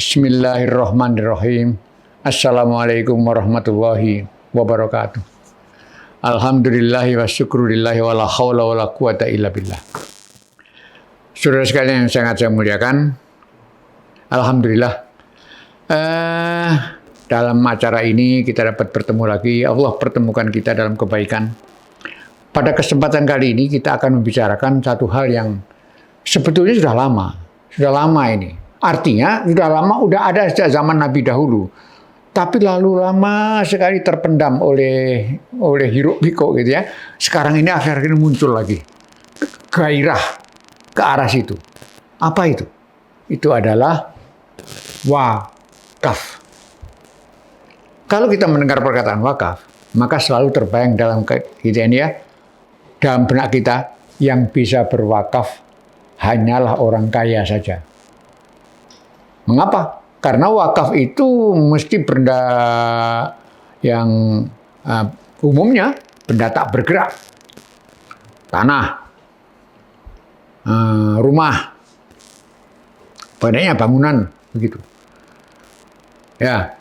Bismillahirrahmanirrahim. Assalamualaikum warahmatullahi wabarakatuh. Alhamdulillahi wa syukrulillahi wa la hawla wa la quwata illa billah. Saudara sekalian yang sangat saya muliakan, Alhamdulillah dalam acara ini kita dapat bertemu lagi. Allah pertemukan kita dalam kebaikan. Pada kesempatan kali ini kita akan membicarakan satu hal yang sebetulnya sudah lama ini. Artinya sudah lama, udah ada sejak zaman Nabi dahulu. Tapi lalu lama sekali terpendam oleh hiruk pikuk gitu ya. Sekarang ini akhirnya muncul lagi gairah ke arah situ. Apa itu? Itu adalah wakaf. Kalau kita mendengar perkataan wakaf, maka selalu terbayang dalam kita ini ya, dalam benak kita yang bisa berwakaf hanyalah orang kaya saja. Mengapa? Karena wakaf itu mesti benda yang umumnya benda tak bergerak. Tanah, rumah, padanya bangunan, begitu. Ya,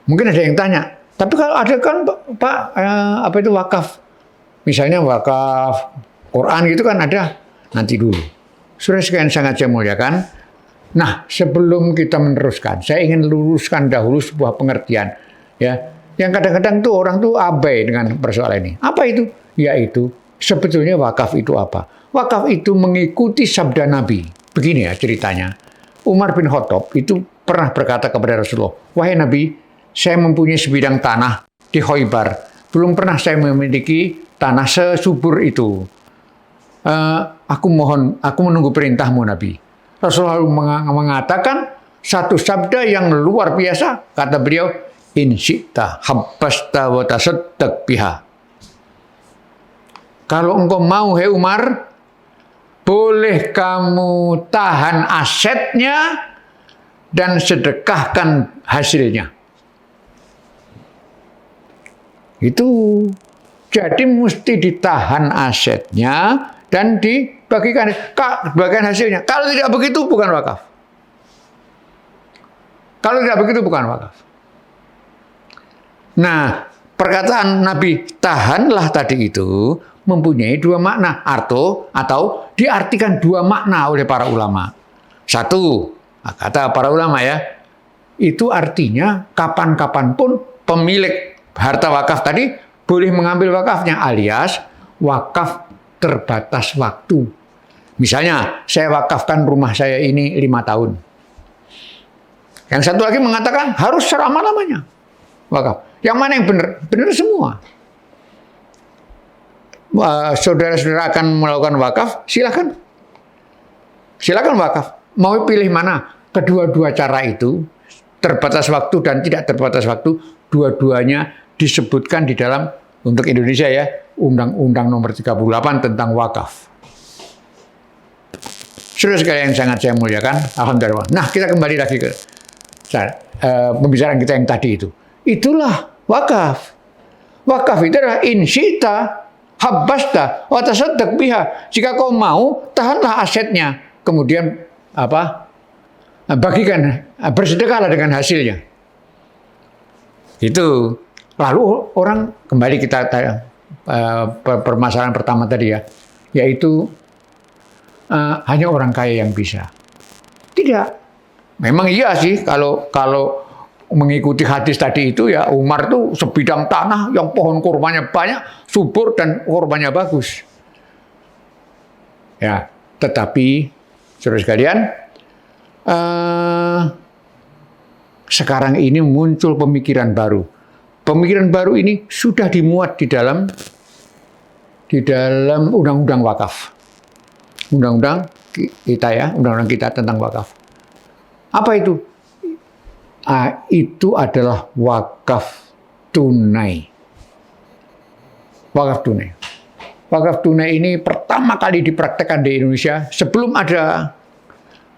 mungkin ada yang tanya, tapi kalau ada kan Pak, apa itu wakaf? Misalnya wakaf Quran gitu kan ada, nanti dulu. Saudara sekalian sangat saya muliakan. Nah, sebelum kita meneruskan, saya ingin luruskan dahulu sebuah pengertian, ya, yang kadang-kadang tuh orang tuh abai dengan persoalan ini. Apa itu? Yaitu sebetulnya wakaf itu apa? Wakaf itu mengikuti sabda Nabi. Begini ya ceritanya. Umar bin Khattab itu pernah berkata kepada Rasulullah, "Wahai Nabi, saya mempunyai sebidang tanah di Khaybar. Belum pernah saya memiliki tanah sesubur itu. Aku menunggu perintahmu Nabi." Rasulullah mengatakan satu sabda yang luar biasa. Kata beliau, "In syi'ta habbasta wa tasaddaq biha." Kalau engkau mau, hai Umar, boleh kamu tahan asetnya dan sedekahkan hasilnya. Itu. Jadi mesti ditahan asetnya dan dibagikan hasilnya. Kalau tidak begitu bukan wakaf. Kalau tidak begitu bukan wakaf. Nah, perkataan Nabi tahanlah tadi itu mempunyai dua makna atau diartikan dua makna oleh para ulama. Satu, kata para ulama ya, itu artinya kapan-kapan pun pemilik harta wakaf tadi boleh mengambil wakafnya, alias wakaf terbatas waktu. Misalnya, saya wakafkan rumah saya ini 5 tahun. Yang satu lagi mengatakan harus selama-lamanya wakaf. Yang mana yang benar? Benar semua. Saudara-saudara akan melakukan wakaf, silakan. Silakan wakaf. Mau pilih mana? Kedua-dua cara itu, terbatas waktu dan tidak terbatas waktu, dua-duanya disebutkan di dalam, untuk Indonesia ya, Undang-Undang Nomor 38 tentang wakaf. Saudara sekalian yang sangat saya muliakan, alhamdulillah. Nah, kita kembali lagi ke pembicaraan kita yang tadi itu. Itulah wakaf. Wakaf itu adalah in syi'ta habbasta wa tasaddaq biha. Jika kau mau, tahanlah asetnya, kemudian bagikan, bersedekahlah dengan hasilnya. Itu. Lalu orang kembali kita permasalahan pertama tadi ya, yaitu hanya orang kaya yang bisa. Tidak. Memang iya sih kalau mengikuti hadis tadi itu ya, Umar tuh sebidang tanah yang pohon kurmanya banyak, subur dan kurmanya bagus. Ya, tetapi saudara sekalian, sekarang ini muncul pemikiran baru. Pemikiran baru ini sudah dimuat di dalam undang-undang wakaf. Undang-undang kita ya, undang-undang kita tentang wakaf. Apa itu? Itu adalah wakaf tunai. Wakaf tunai. Wakaf tunai ini pertama kali dipraktekkan di Indonesia sebelum ada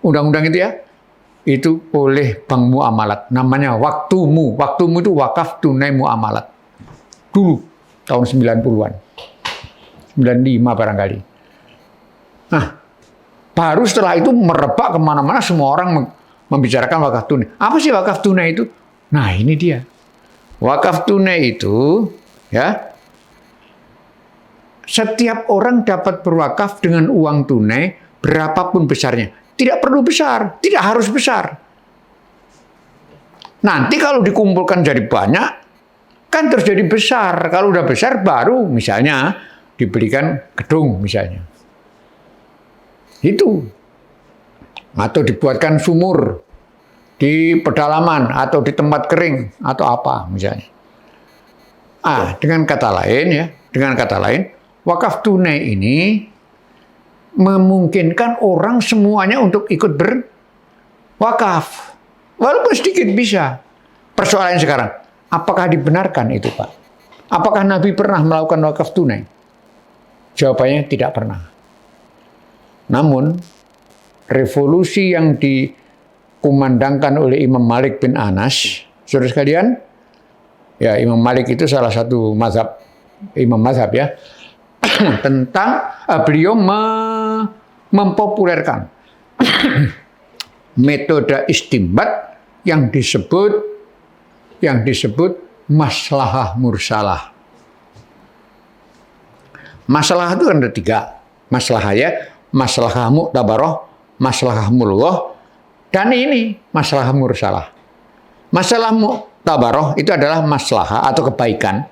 undang-undang itu ya. Itu oleh Bank Muamalat, namanya Waktumu. Waktumu itu wakaf tunai muamalat. Dulu, tahun 90-an. 95 barangkali. Nah, Baru setelah itu merebak kemana-mana, semua orang membicarakan wakaf tunai. Apa sih wakaf tunai itu? Nah ini dia. Wakaf tunai itu, ya, setiap orang dapat berwakaf dengan uang tunai berapapun besarnya. Tidak perlu besar, tidak harus besar. Nanti kalau dikumpulkan jadi banyak, kan terus jadi besar. Kalau udah besar baru misalnya dibelikan gedung misalnya. Itu. Atau dibuatkan sumur di pedalaman atau di tempat kering atau apa misalnya. Dengan kata lain, wakaf tunai ini memungkinkan orang semuanya untuk ikut berwakaf. Walaupun sedikit bisa. Persoalannya sekarang, apakah dibenarkan itu, Pak? Apakah Nabi pernah melakukan wakaf tunai? Jawabannya tidak pernah. Namun, revolusi yang dikumandangkan oleh Imam Malik bin Anas, saudara sekalian, ya Imam Malik itu salah satu imam mazhab ya, tentang beliau mempopulerkan metode istimbat yang disebut maslahah mursalah. Masalah itu ada 3. Maslahah ya, maslahah mu'tabarah, maslahah mulghah, dan ini maslahah mursalah. Masalah mu'tabarah itu adalah maslahah atau kebaikan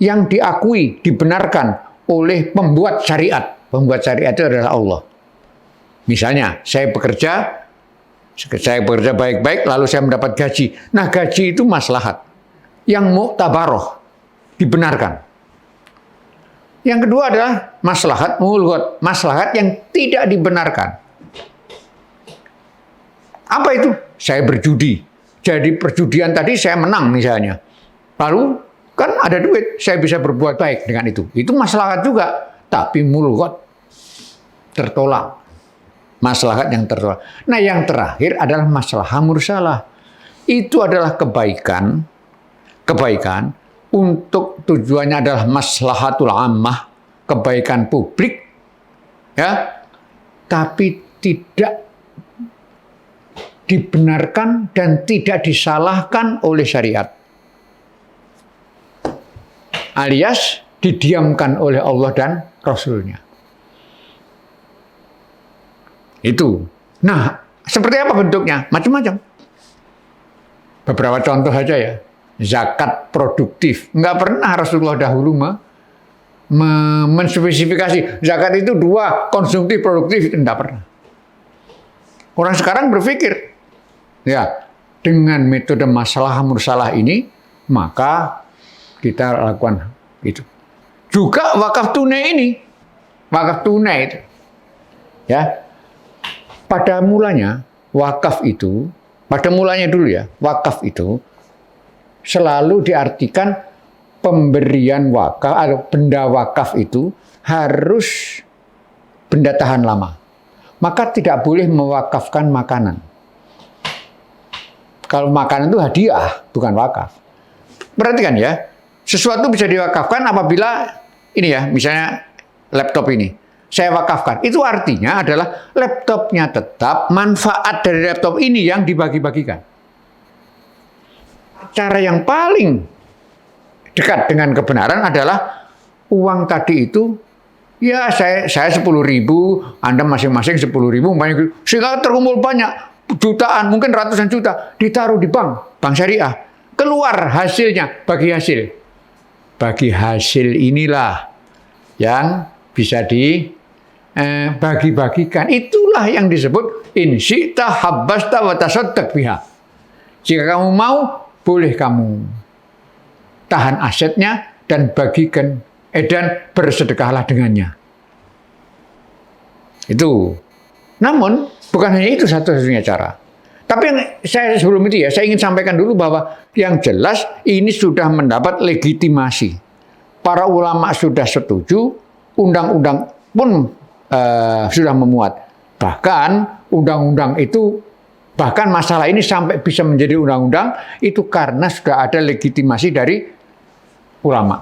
yang diakui, dibenarkan oleh pembuat syariat. Pembuat syariat itu adalah Allah. Misalnya, saya bekerja baik-baik, lalu saya mendapat gaji. Nah, gaji itu maslahat yang mu'tabarah, dibenarkan. Yang kedua adalah maslahat mulghah, maslahat yang tidak dibenarkan. Apa itu? Saya berjudi. Jadi perjudian tadi saya menang misalnya. Lalu kan ada duit, saya bisa berbuat baik dengan itu. Itu maslahat juga, tapi mulghah tertolak. Maslahat yang tertolak. Nah, yang terakhir adalah maslahah mursalah. Itu adalah kebaikan untuk tujuannya adalah maslahatul ammah, kebaikan publik, ya, tapi tidak dibenarkan dan tidak disalahkan oleh syariat. Alias didiamkan oleh Allah dan Rasulnya. Itu. Nah, seperti apa bentuknya? Macam-macam. Beberapa contoh saja ya. Zakat produktif. Enggak pernah Rasulullah dahulu menspesifikasi zakat itu 2, konsumtif, produktif. Enggak pernah. Orang sekarang berpikir, ya, dengan metode masalah mursalah ini, maka kita lakukan itu. Juga wakaf tunai ini. Wakaf tunai itu. Ya. Pada mulanya dulu ya, wakaf itu selalu diartikan pemberian wakaf atau benda wakaf itu harus benda tahan lama. Maka tidak boleh mewakafkan makanan. Kalau makanan itu hadiah, bukan wakaf. Perhatikan ya, sesuatu bisa diwakafkan apabila ini ya, misalnya laptop ini, saya wakafkan. Itu artinya adalah laptopnya tetap, manfaat dari laptop ini yang dibagi-bagikan. Cara yang paling dekat dengan kebenaran adalah uang tadi itu, ya saya 10.000, Anda masing-masing 10.000, sehingga terkumpul banyak, jutaan, mungkin ratusan juta, ditaruh di bank syariah, keluar hasilnya, bagi hasil inilah yang bisa dibagi-bagikan. Itulah yang disebut in syi'ta habbasta wa tasaddaq biha. Jika kamu mau, boleh kamu tahan asetnya dan bagikan, dan bersedekahlah dengannya. Itu. Namun, bukan hanya itu satu-satunya cara. Tapi saya sebelum itu ya, saya ingin sampaikan dulu bahwa yang jelas ini sudah mendapat legitimasi. Para ulama sudah setuju, undang-undang pun sudah memuat. Bahkan undang-undang itu, bahkan masalah ini sampai bisa menjadi undang-undang, itu karena sudah ada legitimasi dari ulama.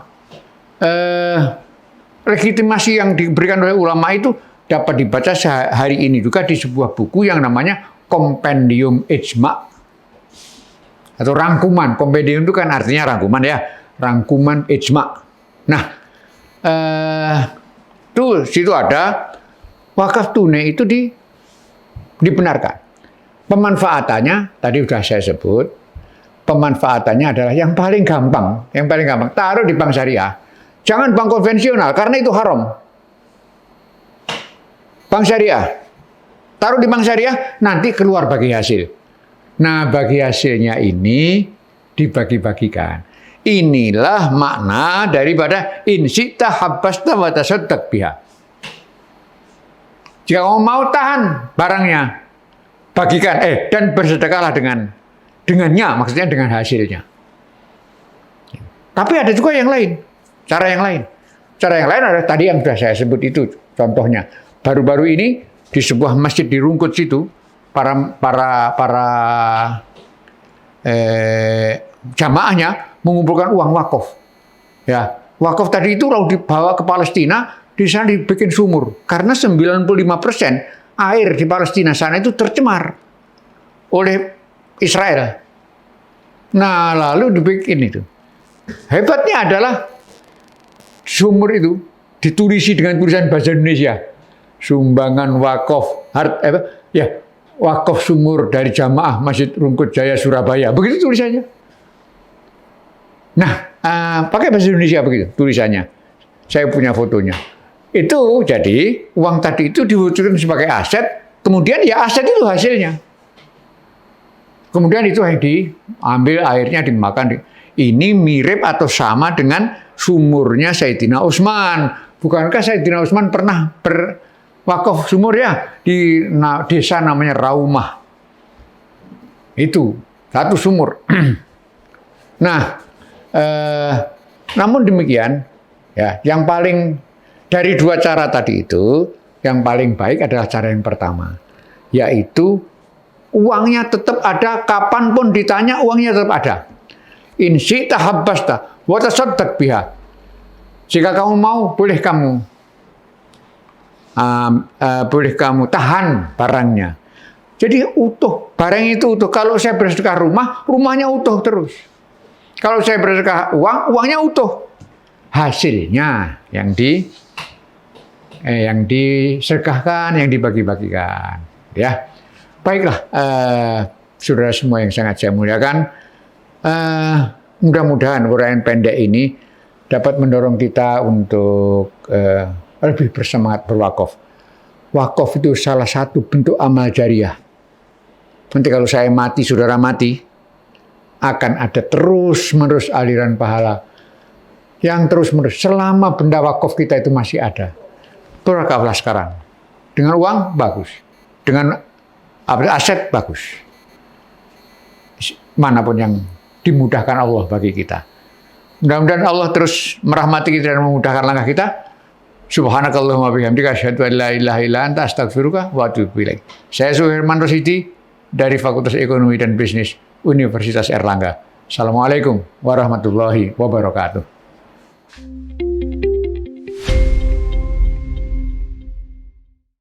Legitimasi yang diberikan oleh ulama itu dapat dibaca hari ini juga di sebuah buku yang namanya Kompendium Ijma' atau rangkuman. Kompendium itu kan artinya rangkuman ya, rangkuman Ijma'. Nah, tuh situ ada wakaf tunai itu dibenarkan. Pemanfaatannya tadi sudah saya sebut. Pemanfaatannya adalah yang paling gampang, taruh di bank syariah. Jangan bank konvensional karena itu haram. Bank syariah, taruh di bank syariah, nanti keluar bagi hasil. Nah, bagi hasilnya ini dibagi-bagikan. Inilah makna daripada in syi'ta habbasta wa tasaddaq biha. Jika kamu mau tahan barangnya, bagikan dan bersedekahlah dengannya, maksudnya dengan hasilnya. Tapi ada juga yang lain, cara yang lain. Cara yang lain adalah tadi yang sudah saya sebut itu contohnya. Baru-baru ini di sebuah masjid di Rungkut situ, para jamaahnya mengumpulkan uang wakaf. Ya, wakaf tadi itu lalu dibawa ke Palestina, di sana dibikin sumur. Karena 95% air di Palestina sana itu tercemar oleh Israel. Nah, lalu dibikin itu. Hebatnya adalah sumur itu ditulisi dengan tulisan bahasa Indonesia. Sumbangan wakaf wakaf sumur dari jamaah Masjid Rungkut Jaya Surabaya. Begitu tulisannya. Nah, pakai bahasa Indonesia begitu tulisannya. Saya punya fotonya. Itu jadi uang tadi itu diwujudkan sebagai aset, kemudian ya aset itu hasilnya. Kemudian itu yang diambil airnya dimakan. Ini mirip atau sama dengan sumurnya Sayyidina Utsman. Bukankah Sayyidina Utsman pernah berwakaf sumur ya di desa namanya Raumah. Itu satu sumur. Nah, namun demikian ya, yang paling dari dua cara tadi itu, yang paling baik adalah cara yang pertama, yaitu uangnya tetap ada, kapanpun ditanya uangnya tetap ada. In syi'ta habbasta wa tasaddaq biha. Jika kamu mau, boleh kamu tahan barangnya. Jadi utuh, barang itu utuh. Kalau saya bersedekah rumahnya utuh terus. Kalau saya bersedekah uangnya utuh. Hasilnya yang disedekahkan, yang dibagi-bagikan, ya. Baiklah, saudara semua yang sangat saya muliakan, mudah-mudahan uraian pendek ini dapat mendorong kita untuk lebih bersemangat berwakaf. Wakaf itu salah satu bentuk amal jariah. Nanti kalau saya mati, saudara mati, akan ada terus-menerus aliran pahala yang terus-menerus selama benda wakaf kita itu masih ada. Berwakaflah sekarang. Dengan uang bagus, dengan aset bagus. Manapun yang dimudahkan Allah bagi kita. Mudah-mudahan Allah terus merahmati kita dan memudahkan langkah kita. Subhanakallahumma bihamdika asyhadu an la ilaha illa anta astaghfiruka wa atubu ilaik. Saya Suherman Rosidi dari Fakultas Ekonomi dan Bisnis Universitas Erlangga. Assalamualaikum warahmatullahi wabarakatuh.